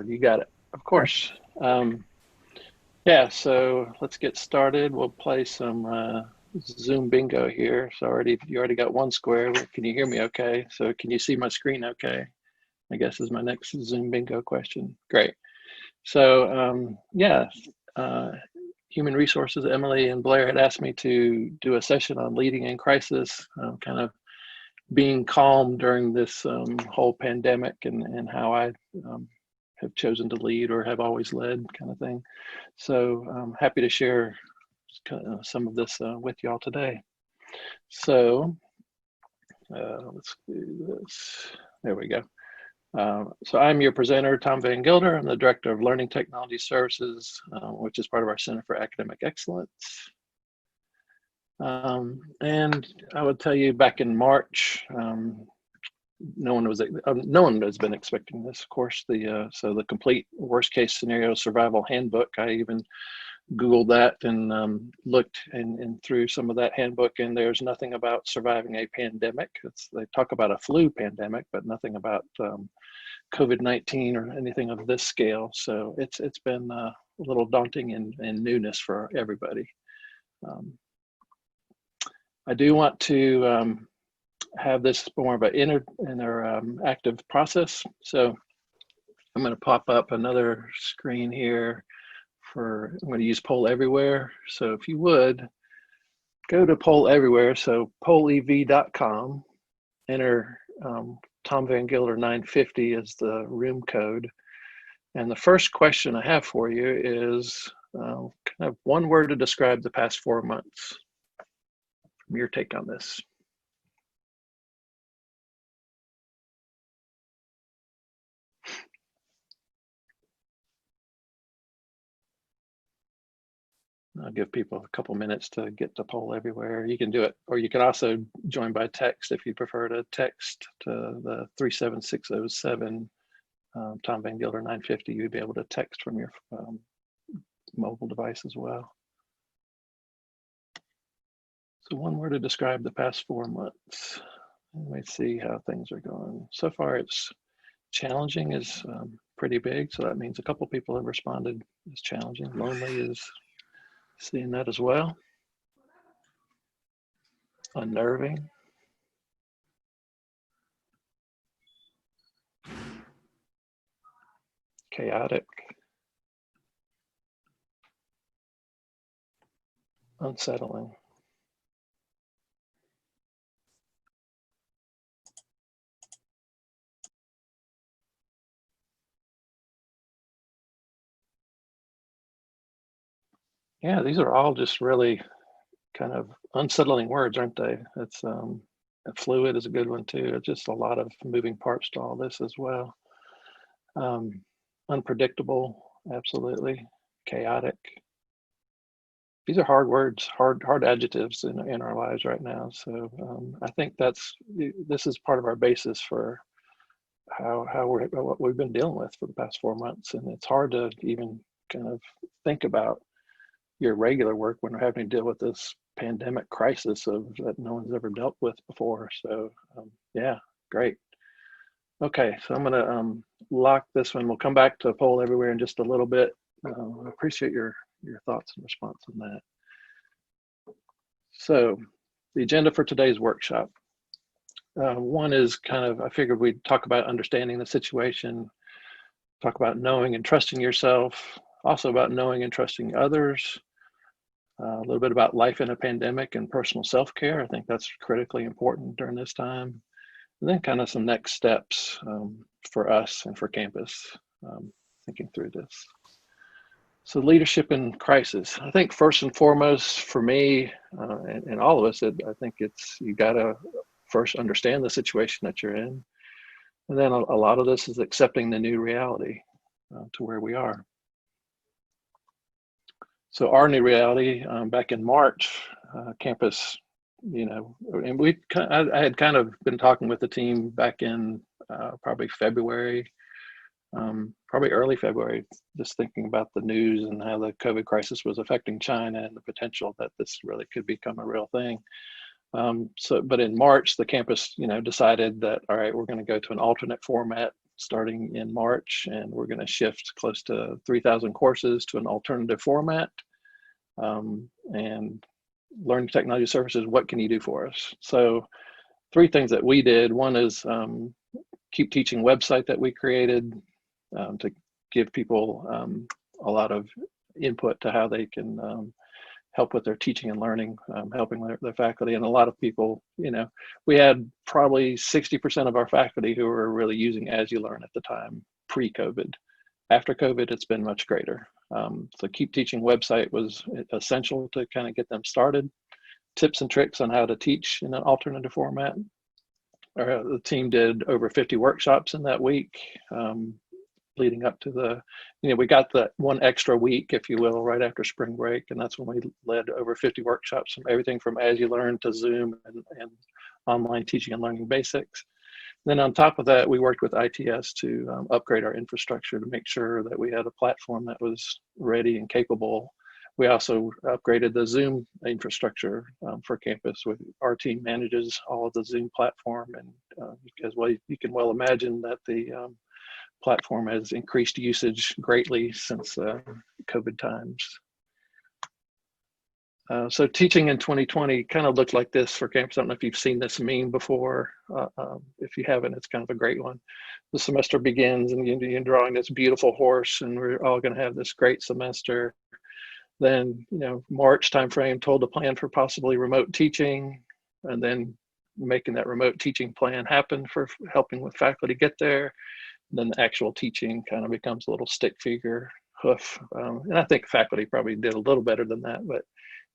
You got it. Of course. Yeah, so let's get started. We'll play some Zoom bingo here. So you already got one square. Can you hear me okay? So can you see my screen okay? I guess is my next Zoom bingo question. Great. So yeah, uh, Human Resources, Emily and Blair had asked me to do a session on leading in crisis, kind of being calm during this whole pandemic and how I have chosen to lead or have always led kind of thing. So I'm happy to share some of this with y'all today. So let's do this. There we go. So I'm your presenter, Tom Van Gilder. I'm the Director of Learning Technology Services, which is part of our Center for Academic Excellence. And I would tell you back in March, no one has been expecting this. Of course, so the complete worst case scenario survival handbook. I even Googled that and looked and through some of that handbook, and there's nothing about surviving a pandemic. They talk about a flu pandemic, but nothing about COVID-19 or anything of this scale. So it's been a little daunting and newness for everybody. I do want to have this more of an interactive process. So I'm going to pop up another screen here I'm going to use Poll Everywhere. So if you would, go to Poll Everywhere. So pollev.com, enter Tom Van Gilder 950 as the room code. And the first question I have for you is kind of one word to describe the past 4 months. From your take on this. I'll give people a couple minutes to get to Poll Everywhere. You can do it, or you can also join by text if you prefer to text to the 37607, Tom Van Gilder 950. You'd be able to text from your mobile device as well. So one word to describe the past 4 months. Let me see how things are going. So far, it's challenging is pretty big. So that means a couple people have responded as challenging. Lonely is seeing that as well. Unnerving. Chaotic. Unsettling. Yeah, these are all just really kind of unsettling words, aren't they? It's fluid is a good one too. It's just a lot of moving parts to all this as well. Unpredictable, absolutely. Chaotic. These are hard words, hard adjectives in our lives right now. So I think this is part of our basis for what we've been dealing with for the past 4 months, and it's hard to even kind of think about your regular work when we're having to deal with this pandemic crisis that no one's ever dealt with before. So yeah, great. Okay, so I'm gonna lock this one. We'll come back to Poll Everywhere in just a little bit. I appreciate your thoughts and response on that. So the agenda for today's workshop. One is I figured we'd talk about understanding the situation, talk about knowing and trusting yourself, also about knowing and trusting others, a little bit about life in a pandemic and personal self-care. I think that's critically important during this time. And then kind of some next steps for us and for campus, thinking through this. So leadership in crisis. I think first and foremost for me and all of us, I think you gotta first understand the situation that you're in. And then a lot of this is accepting the new reality to where we are. So our new reality back in March, campus, and I had kind of been talking with the team back in probably February, probably early February, just thinking about the news and how the COVID crisis was affecting China and the potential that this really could become a real thing. But in March, the campus, decided that, all right, we're going to go to an alternate format starting in March, and we're going to shift close to 3,000 courses to an alternative format. And Learning Technology Services, what can you do for us? So 3 things that we did. One is Keep Teaching website that we created to give people a lot of input to how they can help with their teaching and learning, helping their faculty. And a lot of people, we had probably 60% of our faculty who were really using As You Learn at the time, pre-COVID. After COVID, it's been much greater. So Keep Teaching website was essential to kind of get them started. Tips and tricks on how to teach in an alternative format. The team did over 50 workshops in that week, leading up to we got that one extra week, if you will, right after spring break. And that's when we led over 50 workshops from everything from As You Learn to Zoom and online teaching and learning basics. Then on top of that, we worked with ITS to upgrade our infrastructure to make sure that we had a platform that was ready and capable. We also upgraded the Zoom infrastructure for campus. Our team manages all of the Zoom platform, and as well, you can well imagine that the platform has increased usage greatly since COVID times. So teaching in 2020 kind of looked like this for campus. I don't know if you've seen this meme before. If you haven't, it's kind of a great one. The semester begins and you're drawing this beautiful horse, and we're all going to have this great semester. Then, March timeframe told the plan for possibly remote teaching, and then making that remote teaching plan happen for helping with faculty get there. And then the actual teaching kind of becomes a little stick figure hoof. And I think faculty probably did a little better than that, but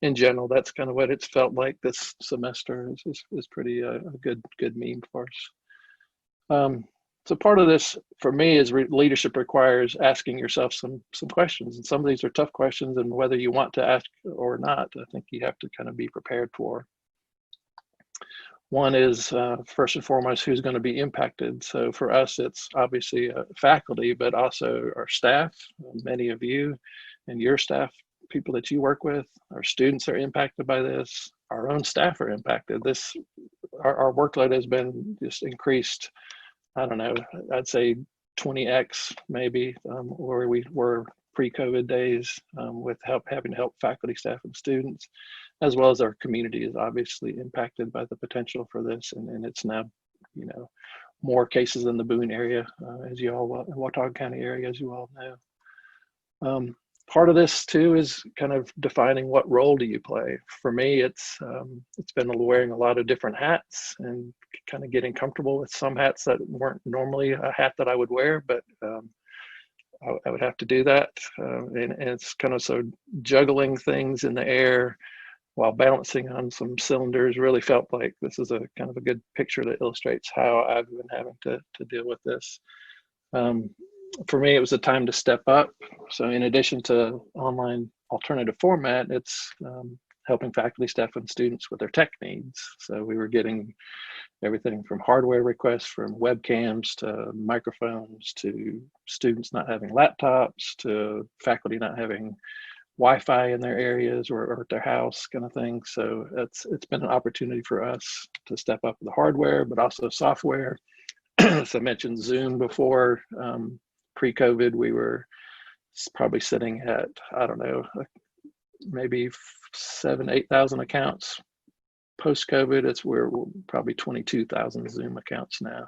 in general, that's kind of what it's felt like this semester. Is pretty a good meme for us. So part of this for me is leadership requires asking yourself some questions, and some of these are tough questions, and whether you want to ask or not, I think you have to kind of be prepared for. One is first and foremost, who's going to be impacted. So for us, it's obviously faculty, but also our staff, many of you and your staff, people that you work with. Our students are impacted by this. Our own staff are impacted. Our workload has been just increased. I don't know, I'd say 20x maybe, where we were pre-COVID days, with having to help faculty, staff, and students, as well as our community is obviously impacted by the potential for this. And it's now, more cases in the Boone area, as you all, Watauga County area, as you all know. Part of this too is kind of defining what role do you play. For me, it's been wearing a lot of different hats and kind of getting comfortable with some hats that weren't normally a hat that I would wear, but I would have to do that. And it's kind of so juggling things in the air while balancing on some cylinders really felt like this is a kind of a good picture that illustrates how I've been having to deal with this. For me, it was a time to step up. So in addition to online alternative format, it's helping faculty, staff, and students with their tech needs. So we were getting everything from hardware requests, from webcams to microphones, to students not having laptops, to faculty not having Wi-Fi in their areas or at their house, kind of thing. So it's been an opportunity for us to step up the hardware, but also software. As I mentioned Zoom before, pre-COVID, we were probably sitting at, I don't know, maybe 7,000 to 8,000 accounts. Post-COVID, we're probably 22,000 Zoom accounts now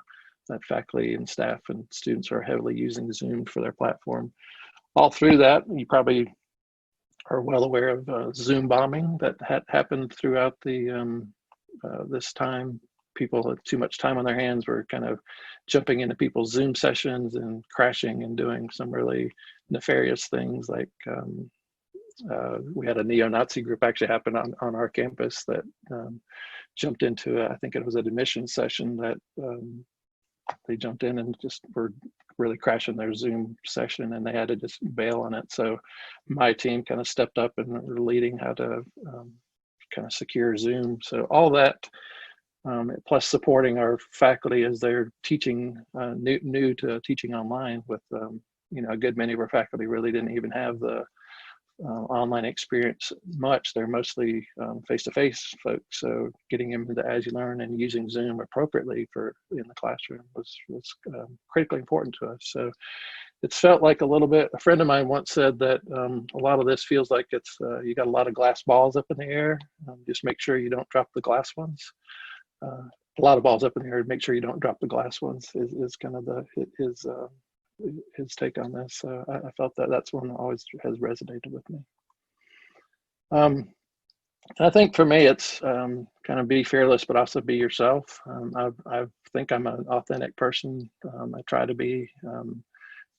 that faculty and staff and students are heavily using Zoom for their platform. All through that, you probably are well aware of Zoom bombing that had happened throughout this time. People with too much time on their hands were kind of jumping into people's Zoom sessions and crashing and doing some really nefarious things. Like we had a neo-Nazi group actually happen on our campus that jumped into, I think it was an admission session that they jumped in and just were really crashing their Zoom session, and they had to just bail on it. So my team kind of stepped up and were leading how to kind of secure Zoom. So all that, plus supporting our faculty as they're teaching new to teaching online with, a good many of our faculty really didn't even have the online experience much. They're mostly face-to-face folks. So getting them into As You Learn and using Zoom appropriately for in the classroom was critically important to us. So it's felt like a little bit. A friend of mine once said that a lot of this feels like it's you got a lot of glass balls up in the air. Just make sure you don't drop the glass ones. A lot of balls up in the air. Make sure you don't drop the glass ones is kind of his take on this. I felt that that's one that always has resonated with me. I think for me, it's kind of be fearless, but also be yourself. I think I'm an authentic person. I try to be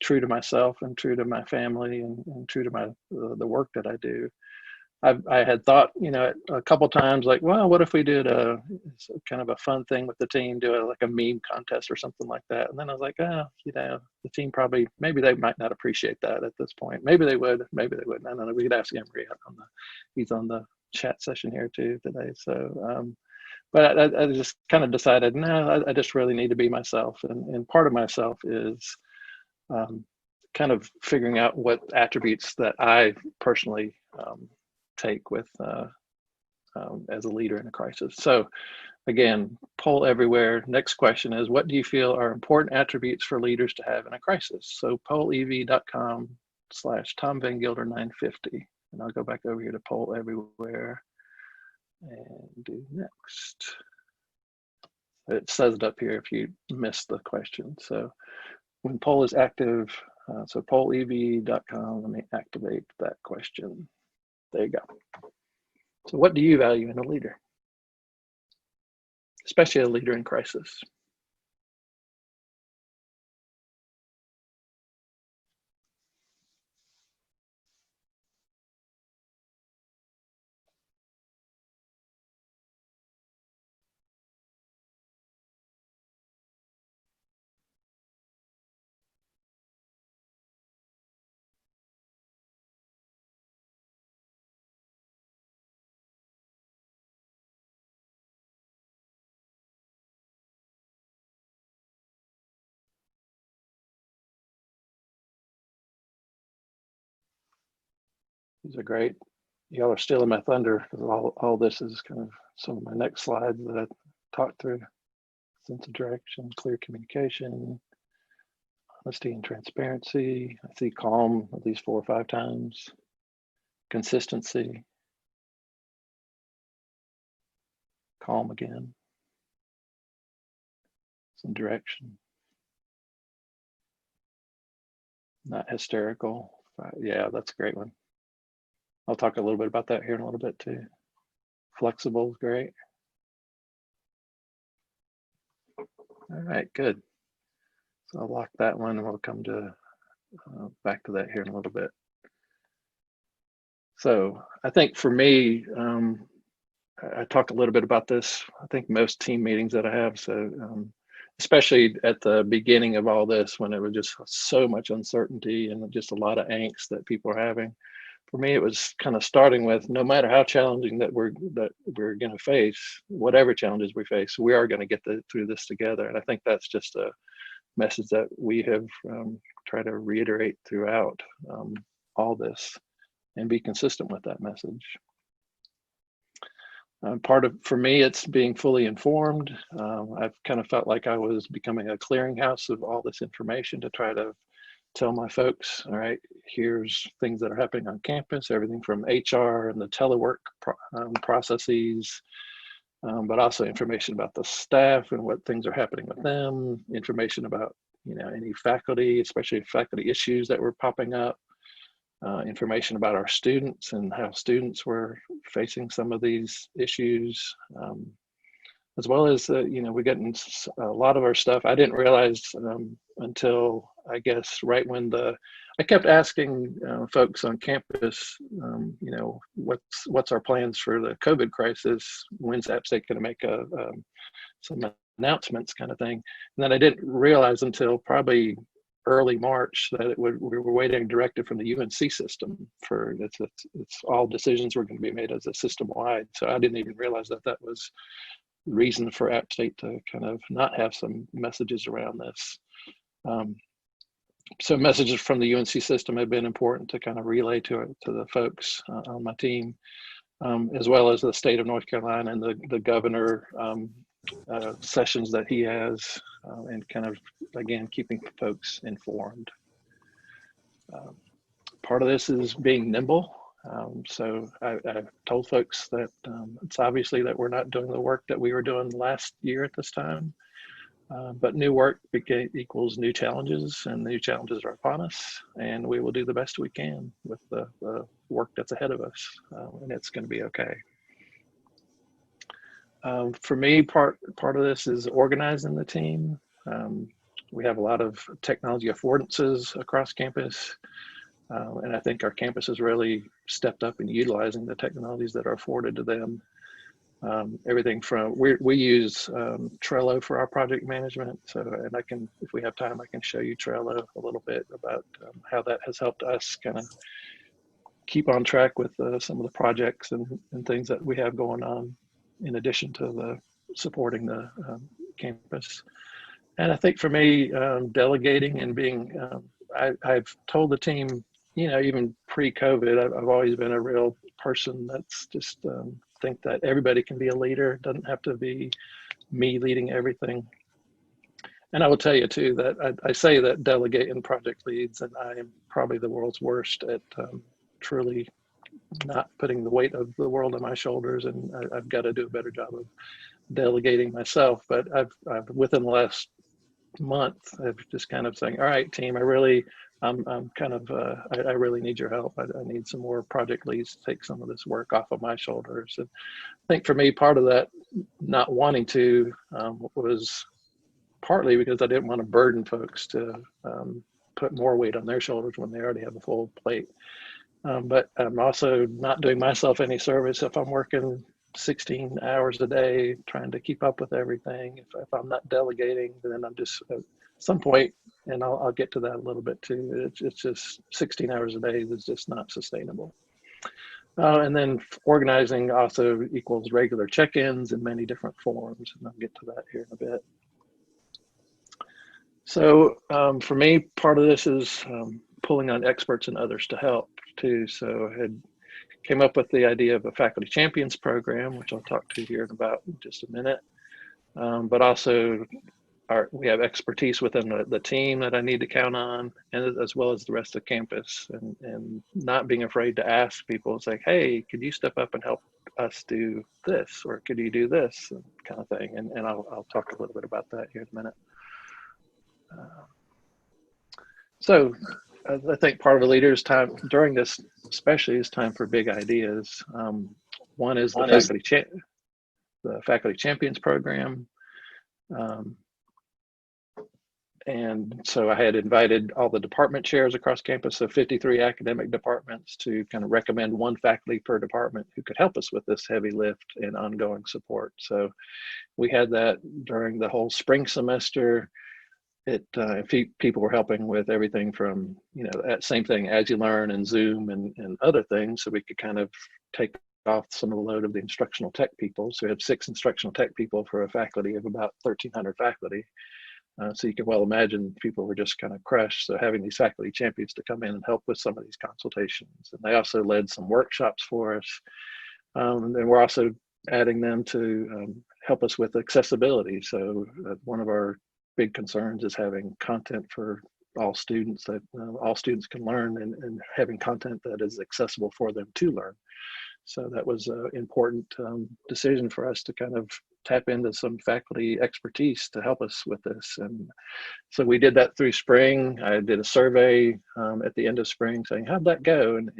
true to myself and true to my family and true to the work that I do. I had thought, a couple times like, well, what if we did a kind of a fun thing with the team, do like a meme contest or something like that. And then I was like, the team probably, maybe they might not appreciate that at this point. Maybe they would, maybe they wouldn't. I don't know. We could ask Emery he's on the chat session here too today. So, but I just kind of decided, no, I just really need to be myself. And part of myself is kind of figuring out what attributes that I personally take with as a leader in a crisis. So again, poll everywhere. Next question is, what do you feel are important attributes for leaders to have in a crisis? So pollev.com/TomVanGilder950. And I'll go back over here to poll everywhere and do next. It says it up here if you missed the question. So when poll is active, so pollev.com, let me activate that question. There you go. So what do you value in a leader? Especially a leader in crisis. These are great. Y'all are stealing my thunder because all this is kind of some of my next slides that I talked through. Sense of direction, clear communication, honesty and transparency. I see calm at least 4 or 5 times. Consistency. Calm again. Some direction. Not hysterical. Yeah, that's a great one. I'll talk a little bit about that here in a little bit too. Flexible is great. All right, good. So I'll lock that one and we'll come to back to that here in a little bit. So I think for me, I talked a little bit about this, I think most team meetings that I have. So especially at the beginning of all this, when it was just so much uncertainty and just a lot of angst that people are having. For me, it was kind of starting with, no matter how challenging that we're going to face, whatever challenges we face, we are going to get through this together. And I think that's just a message that we have tried to reiterate throughout all this and be consistent with that message. For me, it's being fully informed. I've kind of felt like I was becoming a clearinghouse of all this information to try to tell my folks, all right, here's things that are happening on campus, everything from HR and the telework processes, but also information about the staff and what things are happening with them, information about, any faculty, especially faculty issues that were popping up, information about our students and how students were facing some of these issues, as well as, we're getting a lot of our stuff. I didn't realize until, I guess, right when I kept asking folks on campus, what's our plans for the COVID crisis? When's App State going to make some announcements kind of thing? And then I didn't realize until probably early March that we were waiting a directive from the UNC system for it's all decisions were going to be made as a system wide. So I didn't even realize that was the reason for App State to kind of not have some messages around this. So messages from the UNC system have been important to kind of relay to the folks on my team, as well as the state of North Carolina and the governor sessions that he has, and kind of, again, keeping folks informed. Part of this is being nimble. So I've told folks that it's obviously that we're not doing the work that we were doing last year at this time. But new work equals new challenges, and new challenges are upon us, and we will do the best we can with the work that's ahead of us, and it's going to be okay. For me, part of this is organizing the team. We have a lot of technology affordances across campus, and I think our campus has really stepped up in utilizing the technologies that are afforded to them. Everything from we use Trello for our project management. So, and I can, if we have time, I can show you Trello a little bit about how that has helped us kind of keep on track with some of the projects and things that we have going on, in addition to the supporting the campus. And I think for me, delegating and being, I've told the team, even pre-COVID, I've always been a real person that's just think that everybody can be a leader. It doesn't have to be me leading everything. And I will tell you too that I say that delegate and project leads, and I am probably the world's worst at truly not putting the weight of the world on my shoulders, and I've got to do a better job of delegating myself. But I've within the last month, I've just kind of saying, all right, team, I'm kind of, I really need your help. I need some more project leads to take some of this work off of my shoulders. And I think for me, part of that not wanting to was partly because I didn't want to burden folks to put more weight on their shoulders when they already have a full plate. But I'm also not doing myself any service if I'm working 16 hours a day trying to keep up with everything. If I'm not delegating, then I'm just at some point, and I'll get to that a little bit too. It's just 16 hours a day is just not sustainable. And then organizing also equals regular check-ins in many different forms, and I'll get to that here in a bit. So for me, part of this is pulling on experts and others to help too. So I came up with the idea of a faculty champions program, which I'll talk to here in about just a minute. But also we have expertise within the team that I need to count on, and as well as the rest of campus, and not being afraid to ask people. It's like, hey, could you step up and help us do this, or could you do this, kind of thing. And I'll talk a little bit about that here in a minute. So I think part of the leader's time during this, especially, is time for big ideas. One is the faculty champions program. And so I had invited all the department chairs across campus, so 53 academic departments, to kind of recommend one faculty per department who could help us with this heavy lift and ongoing support. So we had that during the whole spring semester. People were helping with everything from, that same thing, As You Learn and Zoom and other things, so we could kind of take off some of the load of the instructional tech people. So we have 6 instructional tech people for a faculty of about 1,300 faculty. So you can well imagine people were just kind of crushed. So having these faculty champions to come in and help with some of these consultations. And they also led some workshops for us. And we're also adding them to help us with accessibility. So one of our big concerns is having content for all students, that all students can learn, and having content that is accessible for them to learn. So that was an important decision for us to kind of tap into some faculty expertise to help us with this. And so we did that through spring. I did a survey at the end of spring saying, how'd that go? And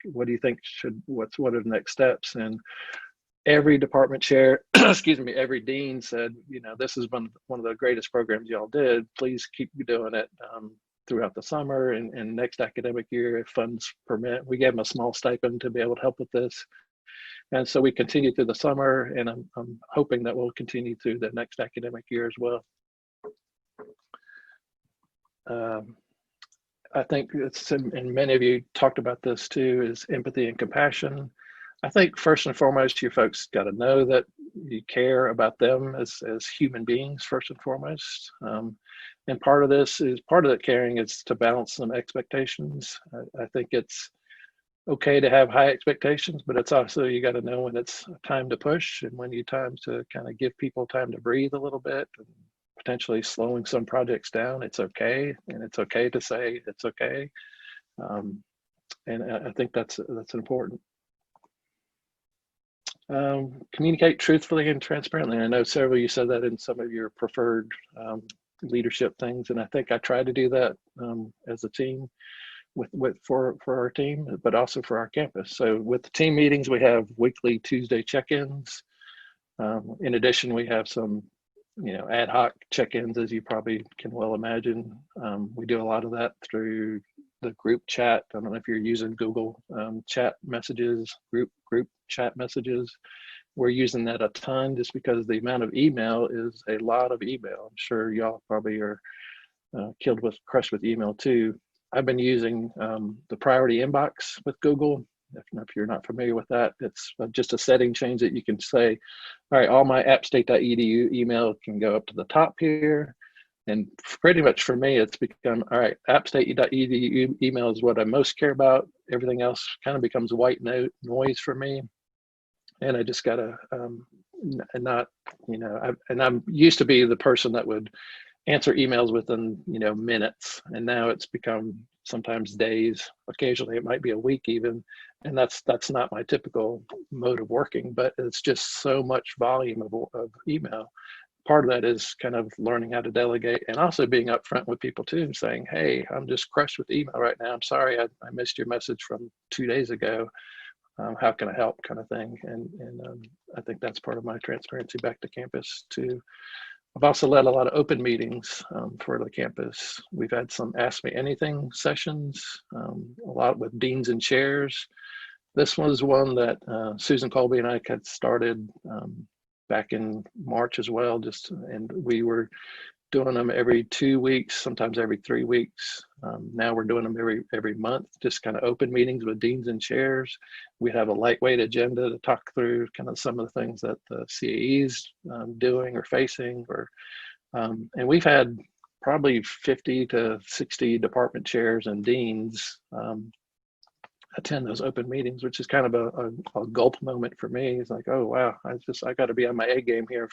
what do you think what are the next steps? And every department chair, excuse me, every dean said, this is one of the greatest programs y'all did. Please keep doing it throughout the summer and next academic year, if funds permit. We gave them a small stipend to be able to help with this. And so we continued through the summer, and I'm hoping that we'll continue through the next academic year as well. I think and many of you talked about this too, is empathy and compassion. I think first and foremost, you folks got to know that you care about them as human beings first and foremost. And part of that caring is to balance some expectations. I think it's okay to have high expectations, but it's also, you got to know when it's time to push and when you time to kind of give people time to breathe a little bit, and potentially slowing some projects down. It's okay, and it's okay to say it's okay. And I think that's important. Communicate truthfully and transparently. I know several of you said that in some of your preferred leadership things, and I think I try to do that as a team for our team, but also for our campus. So with the team meetings, we have weekly Tuesday check-ins. In addition, we have some ad hoc check-ins, as you probably can well imagine. We do a lot of that through the group chat. I don't know if you're using Google chat messages, group chat messages. We're using that a ton just because the amount of email is a lot of email. I'm sure y'all probably are crushed with email too. I've been using the priority inbox with Google. If you're not familiar with that, it's just a setting change that you can say, all right, all my appstate.edu email can go up to the top here. And pretty much for me, it's become, all right, appstate.edu email is what I most care about. Everything else kind of becomes white noise for me. And I just gotta not, and I'm used to be the person that would answer emails within minutes, and now it's become sometimes days. Occasionally it might be a week even, and that's not my typical mode of working, but it's just so much volume of email. Part of that is kind of learning how to delegate, and also being upfront with people too, saying, hey, I'm just crushed with email right now. I'm sorry, I missed your message from 2 days ago. How can I help, kind of thing. And I think that's part of my transparency back to campus too. I've also led a lot of open meetings for the campus. We've had some Ask Me Anything sessions, a lot with deans and chairs. This was one that Susan Colby and I had started back in March as well, and we were doing them every 2 weeks, sometimes every 3 weeks. Now we're doing them every month, just kind of open meetings with deans and chairs. We have a lightweight agenda to talk through kind of some of the things that the CAE's doing or facing, and we've had probably 50 to 60 department chairs and deans attend those open meetings, which is kind of a gulp moment for me. It's like, oh wow, I got to be on my A game here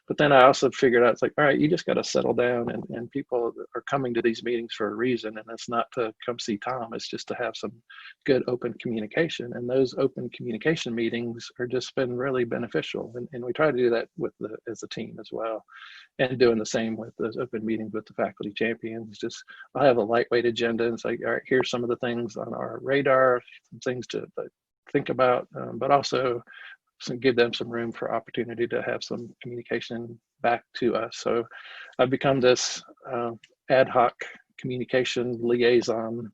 but then I also figured out, it's like, all right, you just got to settle down, and people are coming to these meetings for a reason, and it's not to come see Tom, it's just to have some good open communication. And those open communication meetings are just been really beneficial, and we try to do that as a team as well, and doing the same with those open meetings with the faculty champions. Just, I have a lightweight agenda, and it's like, all right, here's some of the things on our radar, some things to think about, but also give them some room for opportunity to have some communication back to us. So I've become this ad hoc communication liaison,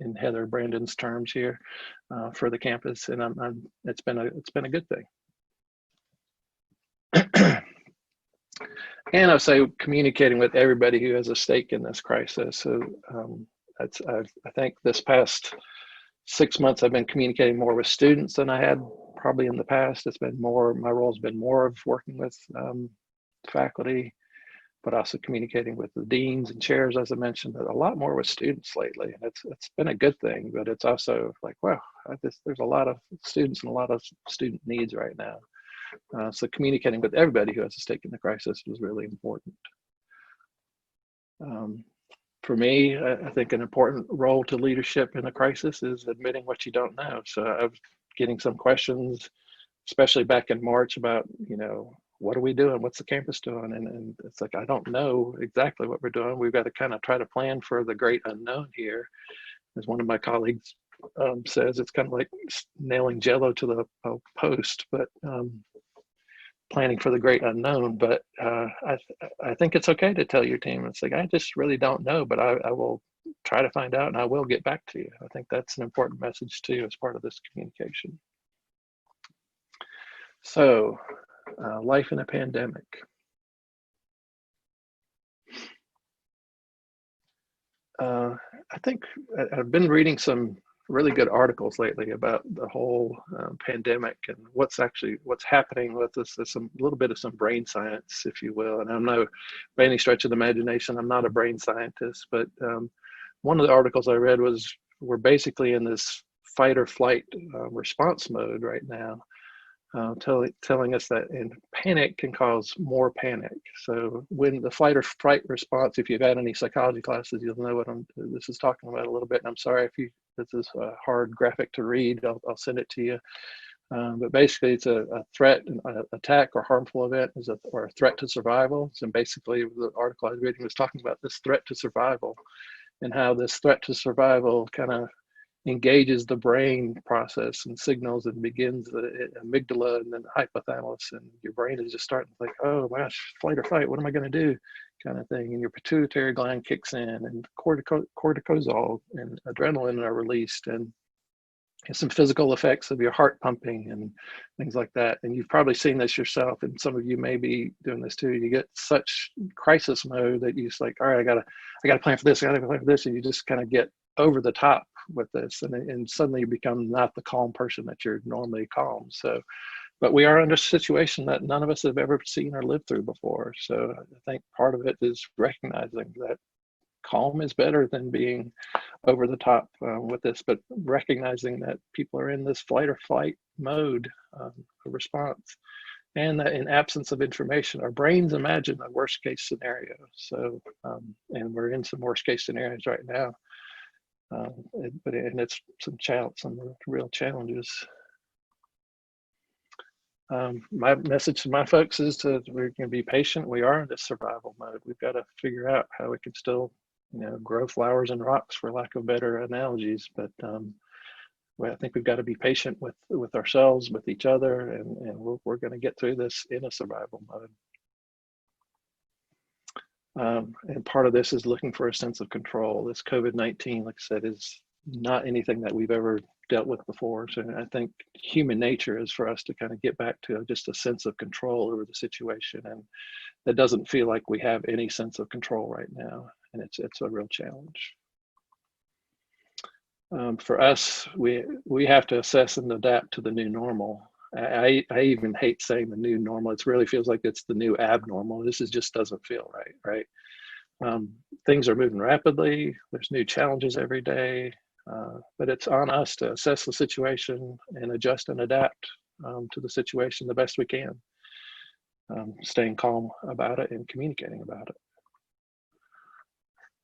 in Heather Brandon's terms here, for the campus, and it's been a good thing. And I say communicating with everybody who has a stake in this crisis. So I think this past 6 months, I've been communicating more with students than I had probably in the past. It's been more, my role's been more of working with faculty, but also communicating with the deans and chairs, as I mentioned, but a lot more with students lately. And it's been a good thing, but it's also like, wow, there's a lot of students and a lot of student needs right now. So communicating with everybody who has a stake in the crisis was really important. For me, I think an important role to leadership in a crisis is admitting what you don't know. So I was getting some questions, especially back in March, about, what are we doing? What's the campus doing? And it's like, I don't know exactly what we're doing. We've got to kind of try to plan for the great unknown here. As one of my colleagues says, it's kind of like nailing Jello to the post, but planning for the great unknown. But I think it's okay to tell your team, it's like, I just really don't know, but I will try to find out, and I will get back to you. I think that's an important message too, as part of this communication. So life in a pandemic. I think I've been reading some really good articles lately about the whole pandemic and what's happening with us. There's some little bit of some brain science, if you will. And I'm no, by any stretch of the imagination, I'm not a brain scientist, but one of the articles I read was we're basically in this fight or flight response mode right now, telling us that in panic can cause more panic. So when the flight or fright response, if you've had any psychology classes, you'll know what this is talking about a little bit. And I'm sorry if this is a hard graphic to read. I'll send it to you. But basically, it's a threat, an attack, or harmful event or a threat to survival. So basically, the article I was reading was talking about this threat to survival and how this threat to survival kind of engages the brain process and signals and begins the amygdala and then the hypothalamus, and your brain is just starting to think, oh my gosh, flight or fight, what am I going to do, kind of thing. And your pituitary gland kicks in, and cortisol and adrenaline are released, and some physical effects of your heart pumping and things like that. And you've probably seen this yourself, and some of you may be doing this too. You get such crisis mode that you just like, all right, I gotta plan for this, I gotta plan for this, and you just kind of get over the top with this, and suddenly you become not the calm person that you're normally calm. So, but we are under a situation that none of us have ever seen or lived through before. So I think part of it is recognizing that calm is better than being over the top with this, but recognizing that people are in this flight or flight mode response, and that in absence of information, our brains imagine a worst case scenario. So, and we're in some worst case scenarios right now. And it's some real challenges. My message to my folks is we're going to be patient. We are in this survival mode. We've got to figure out how we can still, grow flowers and rocks, for lack of better analogies. But I think we've got to be patient with ourselves, with each other, and we're going to get through this in a survival mode. And part of this is looking for a sense of control. This COVID-19, like I said, is not anything that we've ever dealt with before. So I think human nature is for us to kind of get back to just a sense of control over the situation. And that doesn't feel like we have any sense of control right now. And it's a real challenge. For us, we have to assess and adapt to the new normal. I even hate saying the new normal. It really feels like it's the new abnormal. This just doesn't feel right? Things are moving rapidly. There's new challenges every day, but it's on us to assess the situation and adjust and adapt to the situation the best we can, staying calm about it and communicating about it.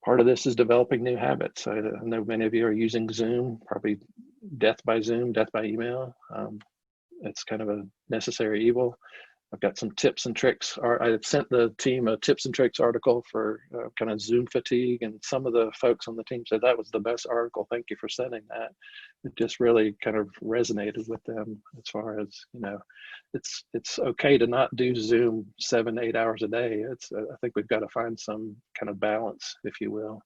Part of this is developing new habits. I know many of you are using Zoom, probably death by Zoom, death by email. It's kind of a necessary evil. I've got some tips and tricks. I sent the team a tips and tricks article for kind of Zoom fatigue, and some of the folks on the team said that was the best article. Thank you for sending that. It just really kind of resonated with them as far as, it's okay to not do Zoom 7-8 hours a day. I think we've got to find some kind of balance, if you will.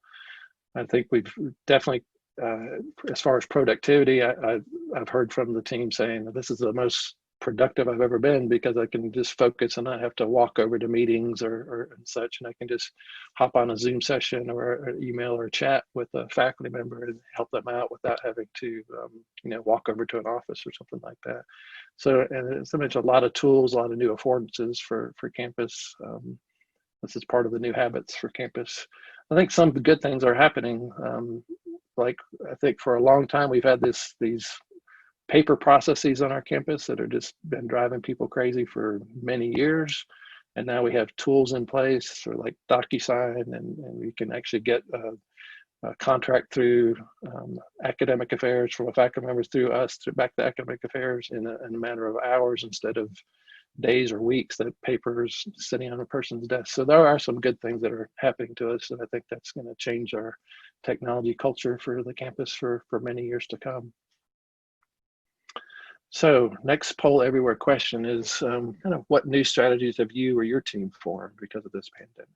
I think we've definitely, as far as productivity, I've heard from the team saying that this is the most productive I've ever been, because I can just focus and not have to walk over to meetings or and such, and I can just hop on a Zoom session or an email or a chat with a faculty member and help them out without having to walk over to an office or something like that. So, and it's a lot of tools, a lot of new affordances for campus. This is part of the new habits for campus. I think some good things are happening. Like, I think for a long time we've had these paper processes on our campus that are just been driving people crazy for many years. And now we have tools in place for like DocuSign, and we can actually get a contract through academic affairs from a faculty members through us back to academic affairs in a matter of hours instead of days or weeks that papers sitting on a person's desk. So there are some good things that are happening to us, and I think that's going to change our technology culture for the campus for many years to come. So next poll everywhere question is kind of what new strategies have you or your team formed because of this pandemic?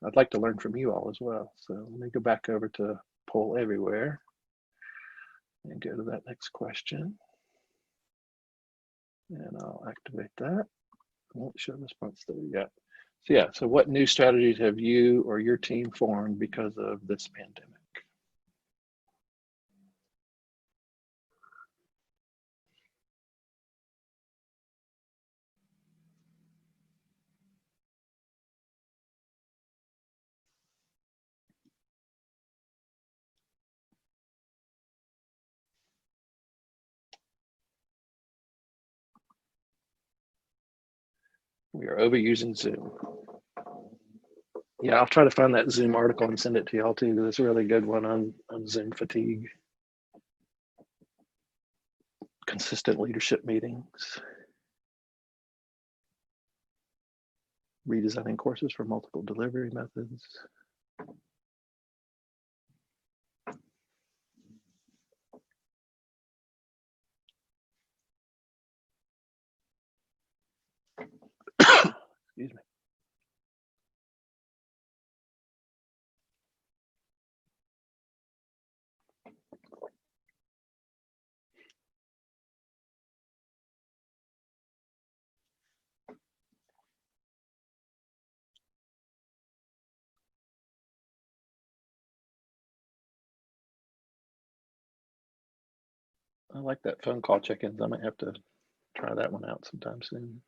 I'd like to learn from you all as well. So let me go back over to poll everywhere and go to that next question. And I'll activate that. I won't show response there yet. So yeah, so what new strategies have you or your team formed because of this pandemic? We are overusing Zoom. Yeah, I'll try to find that Zoom article and send it to y'all too, because it's a really good one on Zoom fatigue. Consistent leadership meetings. Redesigning courses for multiple delivery methods. Excuse me. I like that phone call check-ins. I might have to try that one out sometime soon.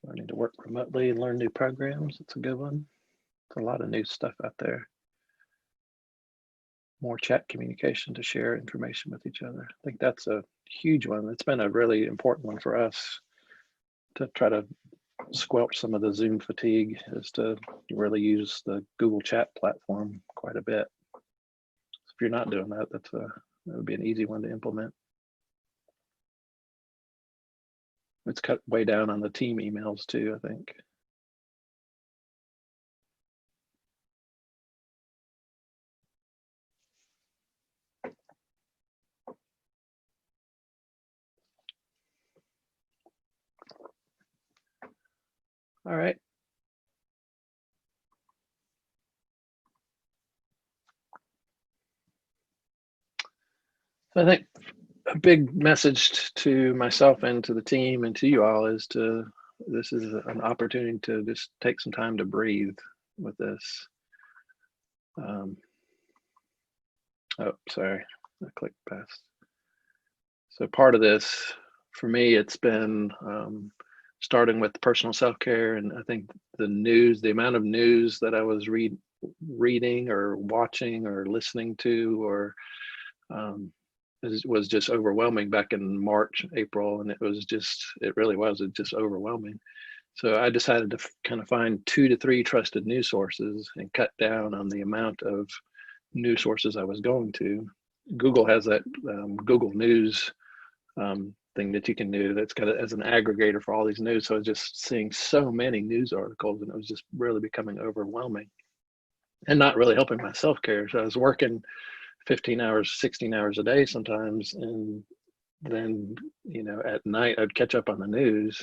Learning to work remotely and learn new programs. It's a good one. It's a lot of new stuff out there. More chat communication to share information with each other. I think that's a huge one. It's been a really important one for us to try to squelch some of the Zoom fatigue, is to really use the Google Chat platform quite a bit. If you're not doing that, that would be an easy one to implement. It's cut way down on the team emails too, I think. All right. So I think a big message to myself and to the team and to you all is this is an opportunity to just take some time to breathe with this. Oh, sorry, I clicked past. So part of this, for me, it's been starting with personal self-care, and I think the amount of news that I was reading or watching or listening to, or was just overwhelming back in March, April, and it really was just overwhelming. So I decided to kind of find 2 to 3 trusted news sources and cut down on the amount of news sources I was going to. Google has that Google News thing that you can do that's got it as an aggregator for all these news. So I was just seeing so many news articles, and it was just really becoming overwhelming and not really helping my self-care. So I was working 15 hours, 16 hours a day sometimes, and then at night I'd catch up on the news,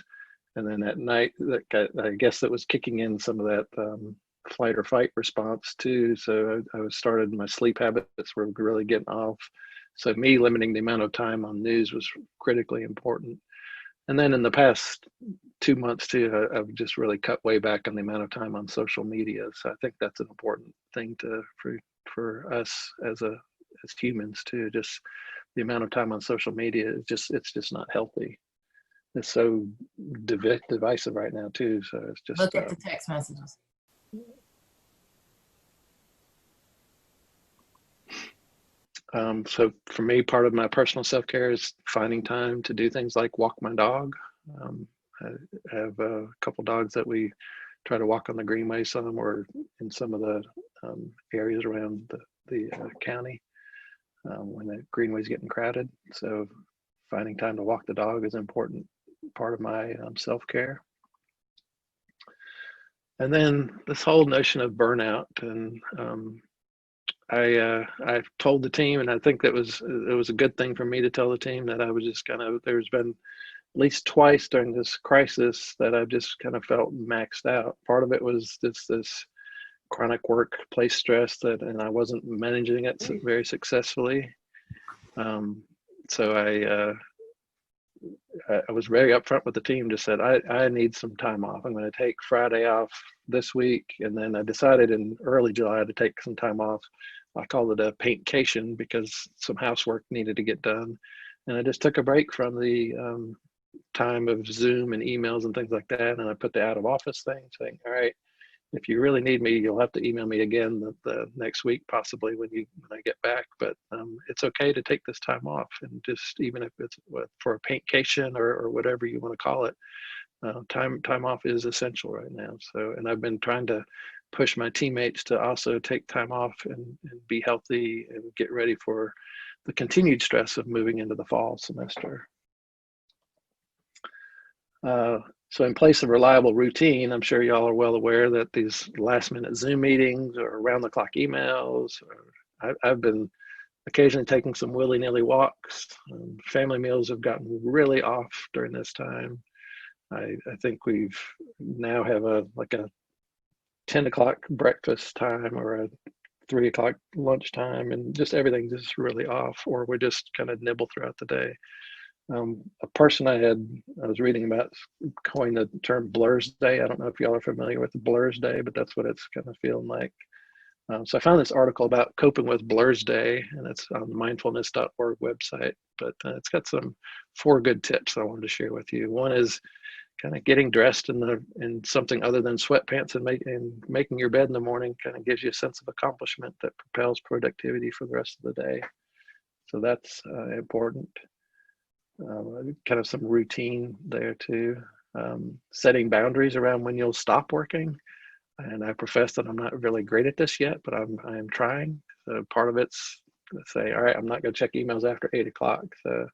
and then at night I guess that was kicking in some of that flight or fight response too. So I was started, my sleep habits were really getting off. So me limiting the amount of time on news was critically important. And then in the past 2 months too, I've just really cut way back on the amount of time on social media. So I think that's an important thing for us as humans too. Just the amount of time on social media is it's just not healthy. It's so divisive right now too. So it's just look at the text messages. So for me, part of my personal self-care is finding time to do things like walk my dog. I have a couple dogs that we try to walk on the greenway some, or in some of the areas around the county when the greenway's getting crowded. So finding time to walk the dog is an important part of my self-care. And then this whole notion of burnout, and I've told the team, and I think it was a good thing for me to tell the team, that I was just there's been at least twice during this crisis that I've just kind of felt maxed out. Part of it was this chronic workplace stress and I wasn't managing it very successfully. So I was very upfront with the team, just said, I need some time off. I'm going to take Friday off this week. And then I decided in early July to take some time off. I called it a paintcation because some housework needed to get done. And I just took a break from the time of Zoom and emails and things like that. And I put the out of office thing saying, all right, if you really need me, you'll have to email me again the next week, possibly when I get back. But it's okay to take this time off, and just even if it's for a paintcation or whatever you want to call it, time off is essential right now. So, and I've been trying to push my teammates to also take time off and be healthy and get ready for the continued stress of moving into the fall semester. So in place of reliable routine, I'm sure y'all are well aware that these last minute Zoom meetings or around the clock emails, I've been occasionally taking some willy-nilly walks. Family meals have gotten really off during this time. I think we've now have a 10 o'clock breakfast time or a 3 o'clock lunchtime, and just everything just really off, or we just kind of nibble throughout the day. A person I was reading about coined the term Blur's Day. I don't know if y'all are familiar with the Blur's Day, but that's what it's kind of feeling like. So I found this article about coping with Blur's Day, and it's on the mindfulness.org website, but it's got some 4 good tips I wanted to share with you. One is kind of getting dressed in something other than sweatpants and making your bed in the morning kind of gives you a sense of accomplishment that propels productivity for the rest of the day. So that's important. Kind of some routine there too. Setting boundaries around when you'll stop working. And I profess that I'm not really great at this yet, but I am trying. So part of it's say, all right, I'm not going to check emails after 8 o'clock. So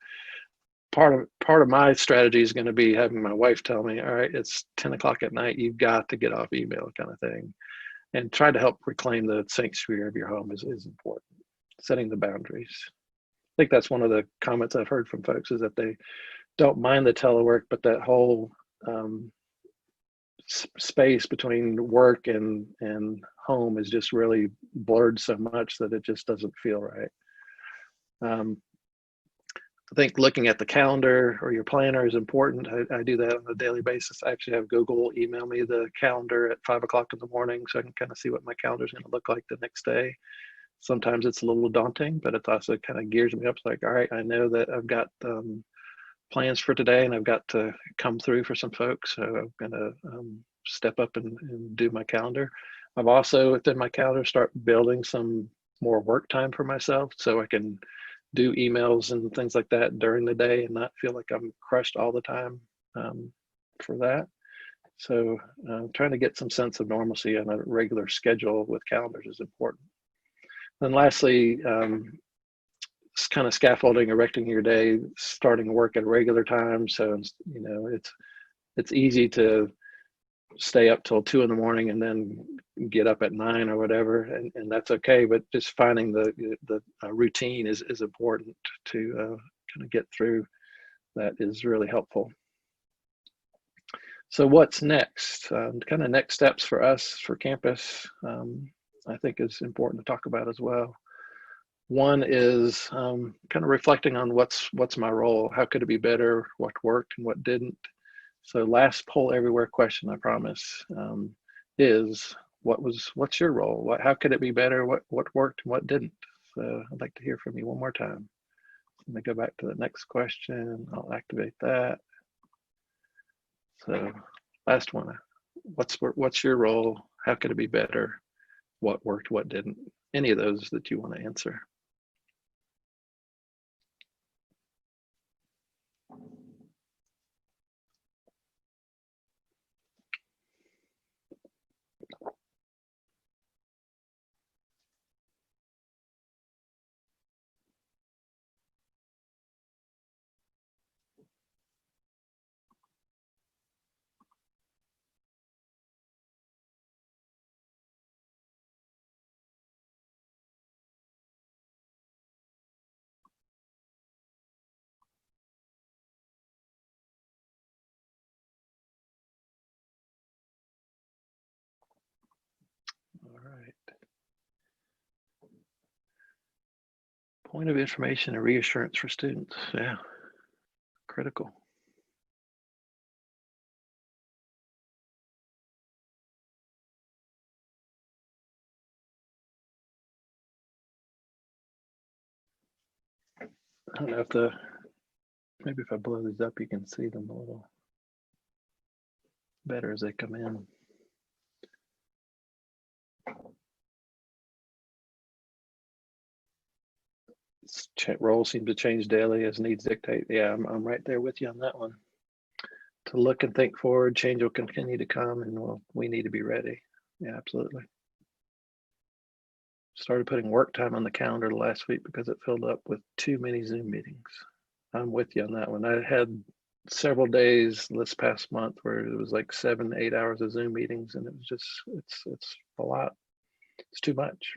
part of my strategy is going to be having my wife tell me, all right, it's 10 o'clock at night, you've got to get off email, kind of thing, and try to help reclaim the sanctuary of your home is important. Setting the boundaries. I think that's one of the comments I've heard from folks, is that they don't mind the telework, but that whole space between work and home is just really blurred so much that it just doesn't feel right. I think looking at the calendar or your planner is important. I do that on a daily basis. I actually have Google email me the calendar at 5 o'clock in the morning, so I can kind of see what my calendar is going to look like the next day. Sometimes it's a little daunting, but it also kind of gears me up. It's like, all right, I know that I've got plans for today, and I've got to come through for some folks. So I'm going to step up and do my calendar. I've also, within my calendar, start building some more work time for myself, so I can do emails and things like that during the day and not feel like I'm crushed all the time for that. So trying to get some sense of normalcy on a regular schedule with calendars is important. Then lastly, it's kind of scaffolding, erecting your day, starting work at a regular time. So, you know, it's easy to stay up till 2 in the morning and then get up at 9 or whatever, and that's okay. But just finding the routine is important to kind of get through. That is really helpful. So what's next? Kind of next steps for us for campus, I think is important to talk about as well. One is kind of reflecting on what's my role, how could it be better, what worked and what didn't. So last poll everywhere question, I promise, is what's your role? How could it be better? What worked and what didn't? So I'd like to hear from you one more time. Let me go back to the next question. I'll activate that. So last one, what's your role? How could it be better? What worked, what didn't? Any of those that you want to answer. All right. Point of information and reassurance for students. Yeah, critical. I don't know if the Maybe if I blow these up, you can see them a little better as they come in. Roles seem to change daily as needs dictate. Yeah, I'm right there with you on that one. To look and think forward, change will continue to come, and we need to be ready. Yeah, absolutely. Started putting work time on the calendar last week because it filled up with too many Zoom meetings. I'm with you on that one. I had several days this past month where it was like 7, 8 hours of Zoom meetings, and it was just, it's a lot. It's too much.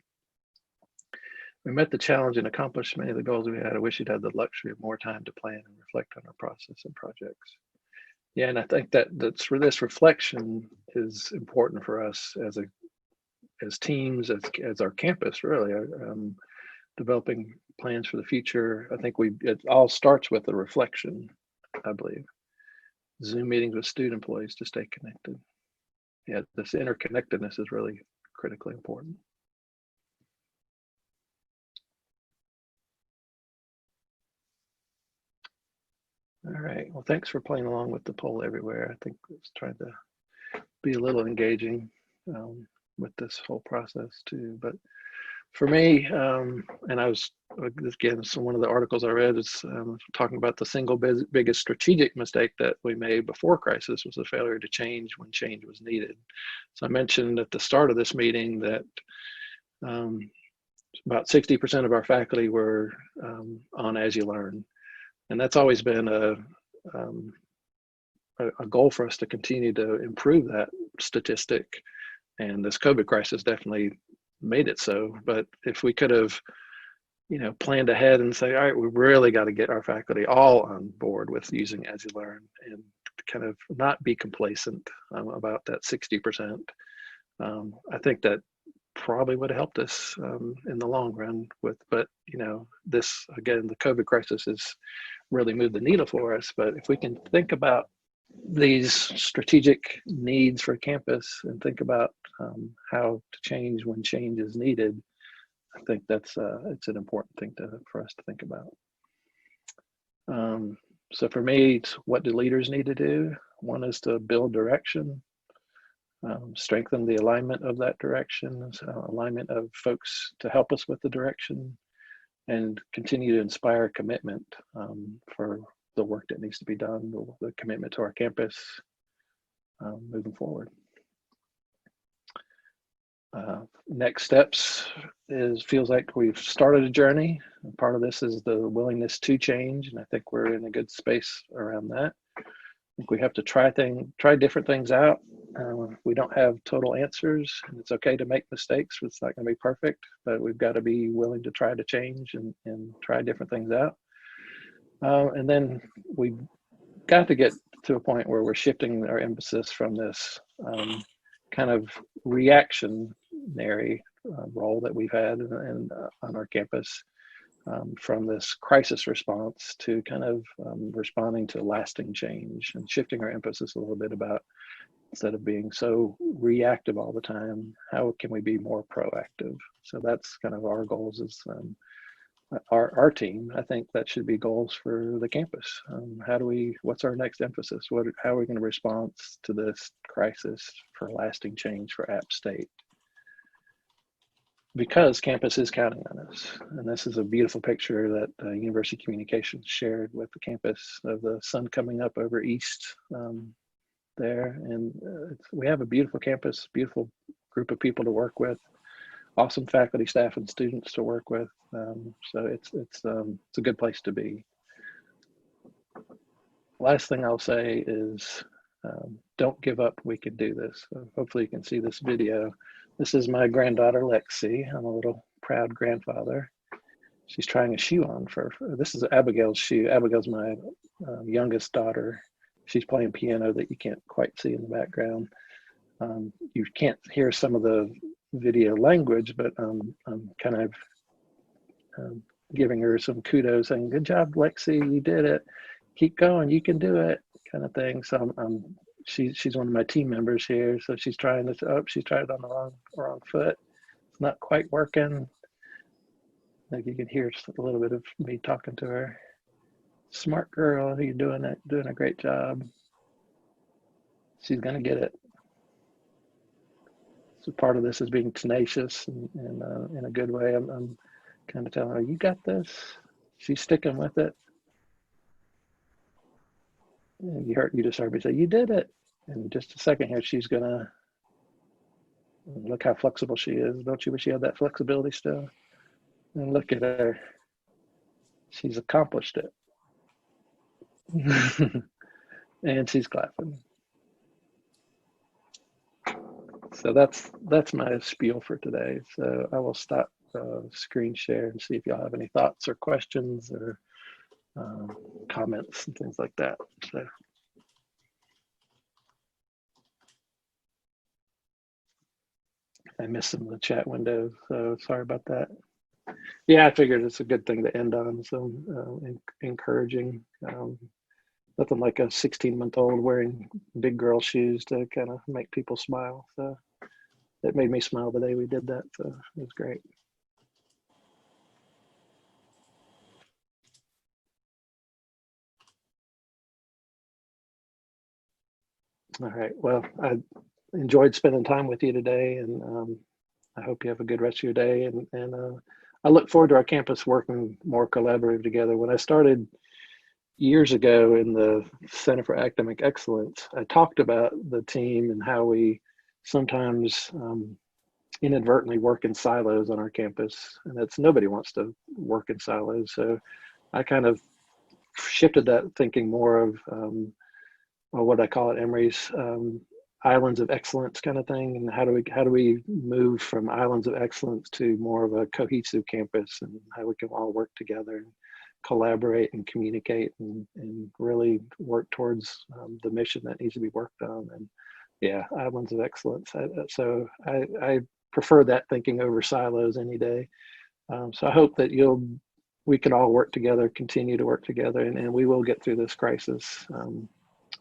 We met the challenge and accomplished many of the goals we had. I wish you'd had the luxury of more time to plan and reflect on our process and projects. Yeah, and I think that's for this reflection is important for us as teams, as our campus, really. Developing plans for the future. I think it all starts with a reflection, I believe. Zoom meetings with student employees to stay connected. Yeah, this interconnectedness is really critically important. All right, well, thanks for playing along with the poll everywhere. I think it's trying to be a little engaging with this whole process too. But for me, and I was, again, so one of the articles I read is talking about the single biggest strategic mistake that we made before crisis was the failure to change when change was needed. So I mentioned at the start of this meeting that about 60% of our faculty were on As You Learn. And that's always been a goal for us to continue to improve that statistic. And this COVID crisis definitely made it so. But if we could have, planned ahead and say, all right, we really got to get our faculty all on board with using As You Learn and kind of not be complacent about that 60%. I think that probably would have helped us in the long run but this, again, the COVID crisis has really moved the needle for us. But if we can think about these strategic needs for campus and think about how to change when change is needed, I think that's it's an important thing for us to think about. So for me, it's what do leaders need to do? One is to build direction, strengthen the alignment of that direction, alignment of folks to help us with the direction, and continue to inspire commitment for the work that needs to be done, the commitment to our campus moving forward. Next steps feels like we've started a journey. And part of this is the willingness to change, and I think we're in a good space around that. I think we have to try different things out. We don't have total answers, and it's okay to make mistakes. It's not going to be perfect, but we've got to be willing to try to change and try different things out. And then we've got to get to a point where we're shifting our emphasis from this kind of reactionary role that we've had on our campus, from this crisis response to kind of responding to lasting change and shifting our emphasis a little bit about, instead of being so reactive all the time, how can we be more proactive? So that's kind of our goals as our team. I think that should be goals for the campus. What's our next emphasis? How are we going to respond to this crisis for lasting change for App State? Because campus is counting on us. And this is a beautiful picture that University Communications shared with the campus of the sun coming up over east there. And we have a beautiful campus, beautiful group of people to work with, awesome faculty, staff, and students to work with. So it's a good place to be. Last thing I'll say is don't give up. We can do this. So hopefully you can see this video. This is my granddaughter, Lexi. I'm a little proud grandfather. She's trying a shoe on this is Abigail's shoe. Abigail's my youngest daughter. She's playing piano that you can't quite see in the background. You can't hear some of the video language, but I'm kind of giving her some kudos, saying, "Good job, Lexi, you did it. Keep going, you can do it," kind of thing. So she's one of my team members here. So she's trying this. Oh, she tried it on the wrong foot. It's not quite working. Like you can hear just a little bit of me talking to her. Smart girl. You're doing a great job. She's gonna get it. So part of this is being tenacious and in a good way. I'm kind of telling her, you got this. She's sticking with it. And you just heard me say, you did it. In just a second here, she's gonna look how flexible she is. Don't you wish you had that flexibility still? And look at her. She's accomplished it. And she's clapping. So that's my spiel for today. So I will stop screen share and see if y'all have any thoughts or questions or comments and things like that. So I missed some of the chat windows, so sorry about that. Yeah, I figured it's a good thing to end on some encouraging. Nothing like a 16-month-old wearing big girl shoes to kind of make people smile. So it made me smile the day we did that. So it was great. All right. Well, I enjoyed spending time with you today, and I hope you have a good rest of your day. And I look forward to our campus working more collaborative together. When I started years ago in the Center for Academic Excellence, I talked about the team and how we sometimes inadvertently work in silos on our campus, and that's nobody wants to work in silos. So I kind of shifted that thinking more of well, what I call it, Emory's islands of excellence kind of thing, and how do we move from islands of excellence to more of a cohesive campus, and how we can all work together and collaborate and communicate and really work towards the mission that needs to be worked on. And yeah, islands of excellence. I prefer that thinking over silos any day. So I hope that we can all work together, continue to work together, and we will get through this crisis.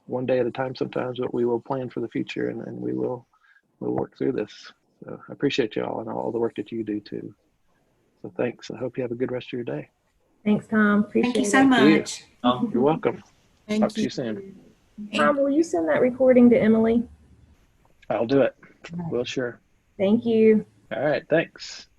One day at a time sometimes, but we will plan for the future, and we'll work through this. So I appreciate you all and all the work that you do too. So thanks. I hope you have a good rest of your day. Thanks, Tom. Appreciate it. Thank you so much. You're welcome. Thank Talk to you soon. Tom, will you send that recording to Emily? I'll do it. Well, sure. Thank you. All right. Thanks.